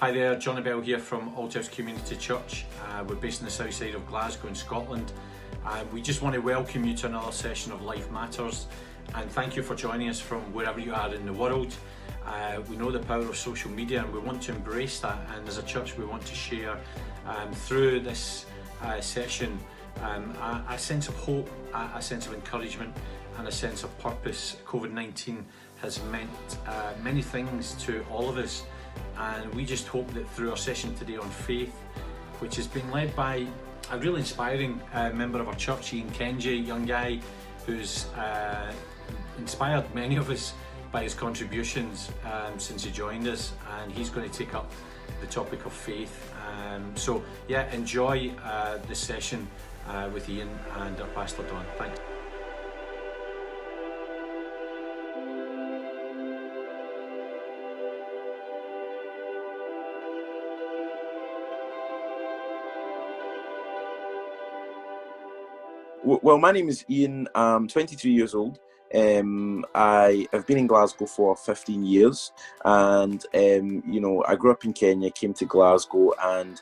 Hi there, Johnny Bell here from Althouse Community Church. We're based in the south side of Glasgow in Scotland. We just want to welcome you to another session of Life Matters, and thank you for joining us from wherever you are in the world. We know the power of social media and we want to embrace that, and as a church we want to share through this session a sense of hope, a sense of encouragement and a sense of purpose. COVID-19 has meant many things to all of us, and we just hope that through our session today on faith, which has been led by a really inspiring member of our church, Ian Kenji, young guy who's inspired many of us by his contributions since he joined us, and he's going to take up the topic of faith. So yeah, enjoy this session with Ian and our Pastor Don. Thanks. Well, my name is Ian. I'm 23 years old. I have been in Glasgow for 15 years, and I grew up in Kenya, came to Glasgow, and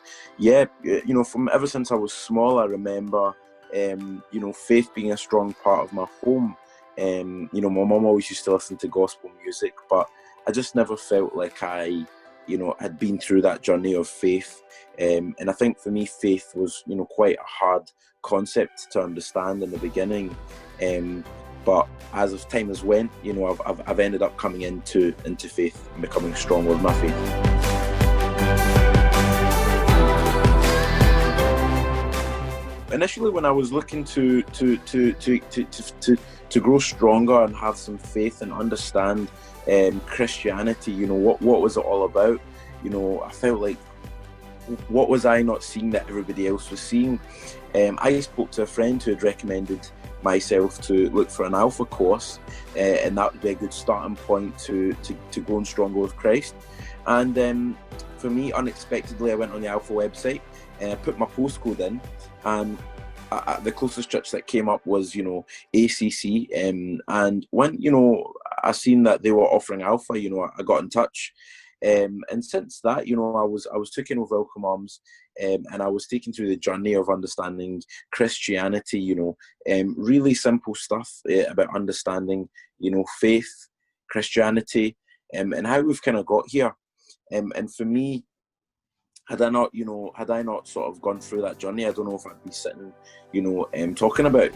from ever since I was small, I remember faith being a strong part of my home. My mum always used to listen to gospel music, but I just never felt like I had been through that journey of faith. And I think for me, faith was, quite a hard concept to understand in the beginning. But as time has went, I've ended up coming into faith and becoming strong with my faith. Initially, when I was looking to grow stronger and have some faith and understand Christianity, what was it all about? I felt like, what was I not seeing that everybody else was seeing? I spoke to a friend who had recommended myself to look for an Alpha course, and that would be a good starting point to growing stronger with Christ. And for me, unexpectedly, I went on the Alpha website and I put my postcode in, and the closest church that came up was ACC, and when I seen that they were offering Alpha, I got in touch. And since that, I was taken with Welcome Arms, and I was taken through the journey of understanding Christianity, really simple stuff about understanding, faith, Christianity, and how we've kind of got here. And for me, had I not sort of gone through that journey, I don't know if I'd be sitting, talking about,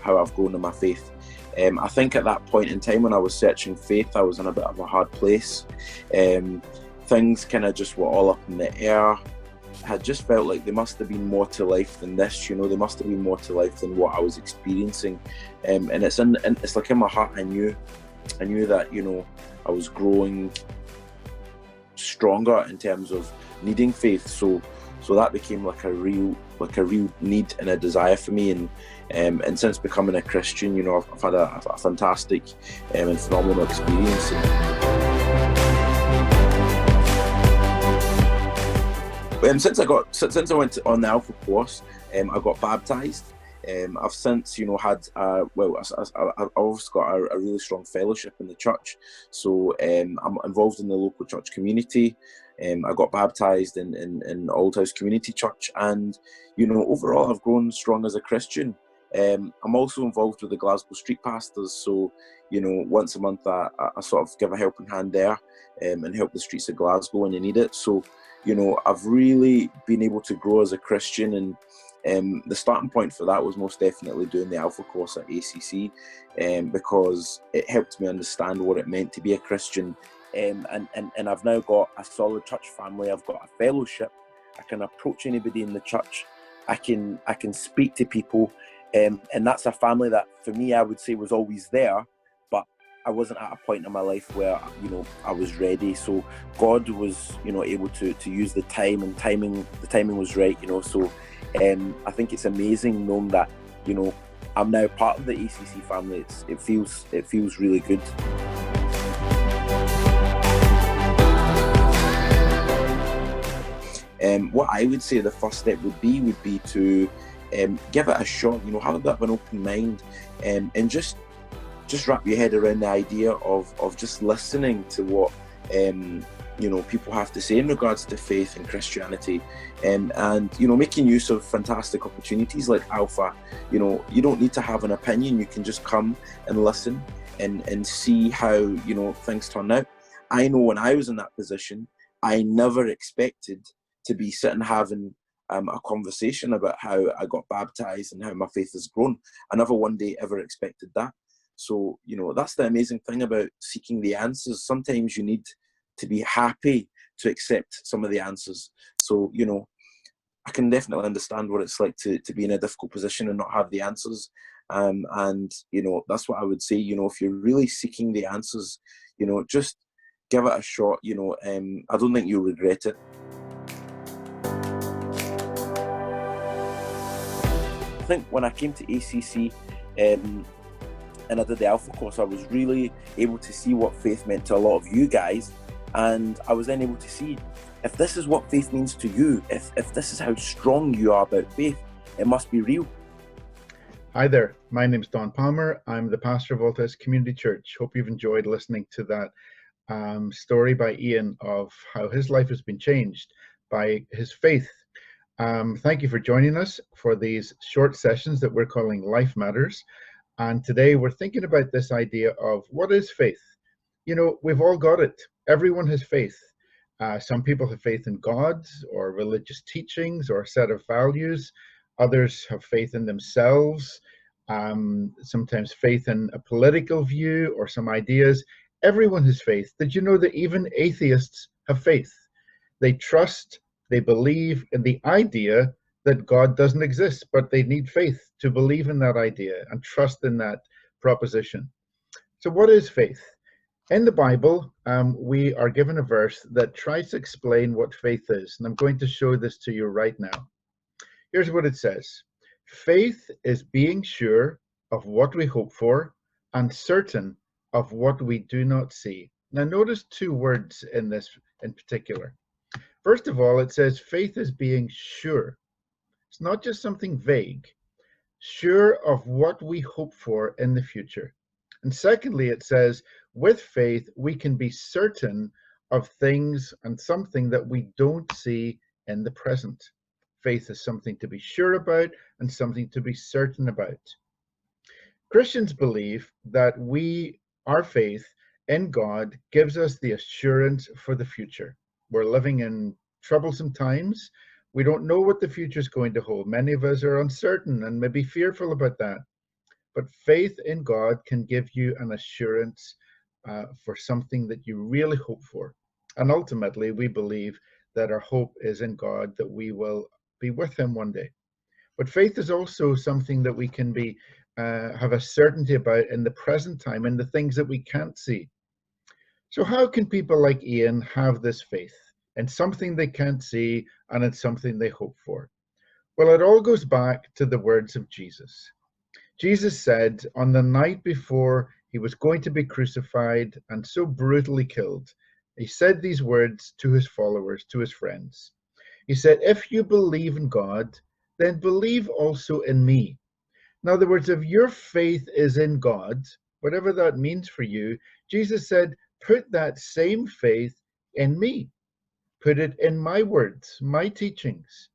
how I've grown in my faith. I think at that point in time when I was searching faith, I was in a bit of a hard place. Things kind of just were all up in the air. I just felt like there must have been more to life than this, there must have been more to life than what I was experiencing. And it's like in my heart, I knew that, I was growing stronger in terms of needing faith. So that became like a real need and a desire for me. And since becoming a Christian, I've had a fantastic and phenomenal experience. Since I went on the Alpha course, I got baptised. I've since, had, I've also got a really strong fellowship in the church. So I'm involved in the local church community. I got baptised in Althouse Community Church, and, overall I've grown strong as a Christian. I'm also involved with the Glasgow Street Pastors, so, once a month I sort of give a helping hand there and help the streets of Glasgow when they need it. So, I've really been able to grow as a Christian, and the starting point for that was most definitely doing the Alpha course at ACC, because it helped me understand what it meant to be a Christian. And I've now got a solid church family. I've got a fellowship. I can approach anybody in the church. I can speak to people, and that's a family that for me I would say was always there, but I wasn't at a point in my life where I was ready. So God was able to use the time, and the timing was right. So I think it's amazing knowing that I'm now part of the ACC family. It feels really good. What I would say the first step would be to give it a shot, have a bit of an open mind, and just wrap your head around the idea of just listening to what people have to say in regards to faith and Christianity, and making use of fantastic opportunities like Alpha. You don't need to have an opinion. You can just come and listen and see how things turn out. I know when I was in that position, I never expected to be sitting having a conversation about how I got baptized and how my faith has grown. I never one day ever expected that. So, that's the amazing thing about seeking the answers. Sometimes you need to be happy to accept some of the answers. So, I can definitely understand what it's like to be in a difficult position and not have the answers. And, that's what I would say, if you're really seeking the answers, just give it a shot. I don't think you'll regret it. I think when I came to ACC, and I did the Alpha course, I was really able to see what faith meant to a lot of you guys. And I was then able to see, if this is what faith means to you, if this is how strong you are about faith, it must be real. Hi there, my name's Don Palmer. I'm the pastor of Altus Community Church. Hope you've enjoyed listening to that story by Ian of how his life has been changed by his faith. Thank you for joining us for these short sessions that we're calling Life Matters. And today we're thinking about this idea of what is faith? We've all got it. Everyone has faith. Some people have faith in God or religious teachings or a set of values. Others have faith in themselves, sometimes faith in a political view or some ideas. Everyone has faith. Did you know that even atheists have faith? They trust, they believe in the idea that God doesn't exist, but they need faith to believe in that idea and trust in that proposition. So what is faith? In the Bible, we are given a verse that tries to explain what faith is, and I'm going to show this to you right now. Here's what it says. Faith is being sure of what we hope for and certain of what we do not see. Now notice two words in this in particular. First of all, it says faith is being sure. It's not just something vague, sure of what we hope for in the future. And secondly, it says with faith, we can be certain of things and something that we don't see in the present. Faith is something to be sure about and something to be certain about. Christians believe that our faith in God gives us the assurance for the future. We're living in troublesome times. We don't know what the future is going to hold. Many of us are uncertain and maybe fearful about that. But faith in God can give you an assurance for something that you really hope for. And ultimately, we believe that our hope is in God, that we will be with him one day. But faith is also something that we can have a certainty about in the present time, in the things that we can't see. So how can people like Ian have this faith in something they can't see and in something they hope for? Well, it all goes back to the words of Jesus. Jesus said on the night before he was going to be crucified and so brutally killed, he said these words to his followers, to his friends. He said, if you believe in God, then believe also in me. In other words, if your faith is in God, whatever that means for you, Jesus said, put that same faith in me. Put it in my words, my teachings.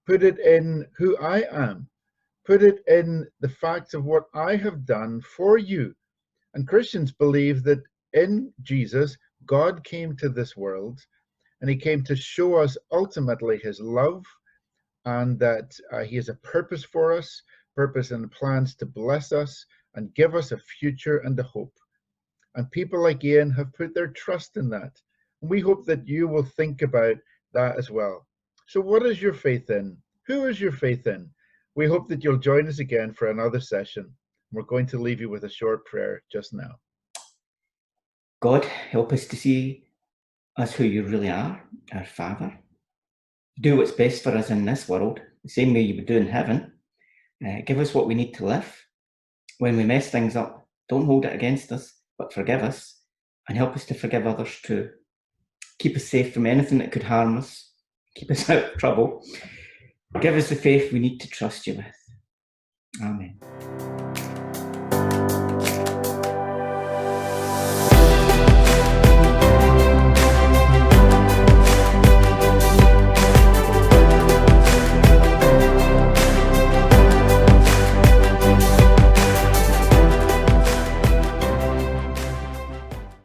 Put it in who I am. Put it in the facts of what I have done for you. And Christians believe that in Jesus, God came to this world and he came to show us ultimately his love and that he has a purpose for us, purpose and plans to bless us and give us a future and a hope. And people like Ian have put their trust in that. And we hope that you will think about that as well. So what is your faith in? Who is your faith in? We hope that you'll join us again for another session. We're going to leave you with a short prayer just now. God, help us to see us who you really are, our Father. Do what's best for us in this world, the same way you would do in heaven. Give us what we need to live. When we mess things up, don't hold it against us, but forgive us and help us to forgive others too. Keep us safe from anything that could harm us. Keep us out of trouble. Give us the faith we need to trust you with. Amen.